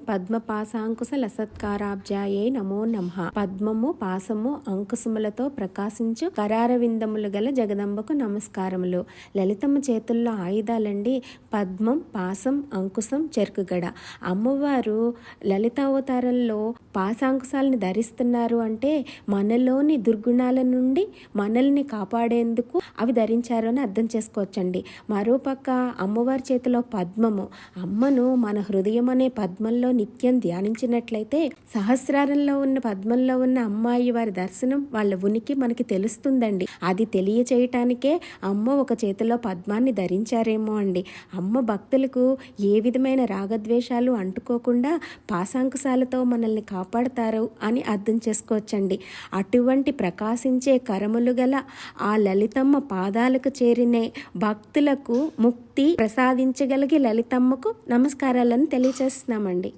పద్మపాశాంకుశ లసత్కారాబ్జాయే నమో నమః. పద్మము పాసము అంకుశములతో ప్రకాశించు కరారవిందములు గల జగదంబకు నమస్కారములు. లలితమ్మ చేతుల్లో ఆయుధాలండి పద్మం, పాసం, అంకుశం, చెరుకుగడ. అమ్మవారు లలితావతారంలో పాశాంకుశాలని ధరిస్తున్నారు అంటే మనలోని దుర్గుణాల నుండి మనల్ని కాపాడేందుకు అవి ధరించారు అని అర్థం చేసుకోవచ్చండి. మరోపక్క అమ్మవారి చేతిలో పద్మము, అమ్మను మన హృదయం అనే పద్మంలో నిత్యం ధ్యానించినట్లయితే సహస్రారంలో ఉన్న పద్మంలో ఉన్న అమ్మాయి వారి దర్శనం, వాళ్ళ ఉనికి మనకి తెలుస్తుందండి. అది తెలియచేయటానికే అమ్మ ఒక చేతిలో పద్మాన్ని ధరించారేమో అండి. అమ్మ భక్తులకు ఏ విధమైన రాగద్వేషాలు అంటుకోకుండా పాశాంకుశాలతో మనల్ని కాపాడతారు అని అర్థం చేసుకోవచ్చండి. అటువంటి ప్రకాశించే కరములు గల ఆ లలితమ్మ పాదాలకు చేరినే భక్తులకు ముక్తి ప్రసాదించగలిగే లలితమ్మకు నమస్కారాలను తెలియచేస్తున్నామండి.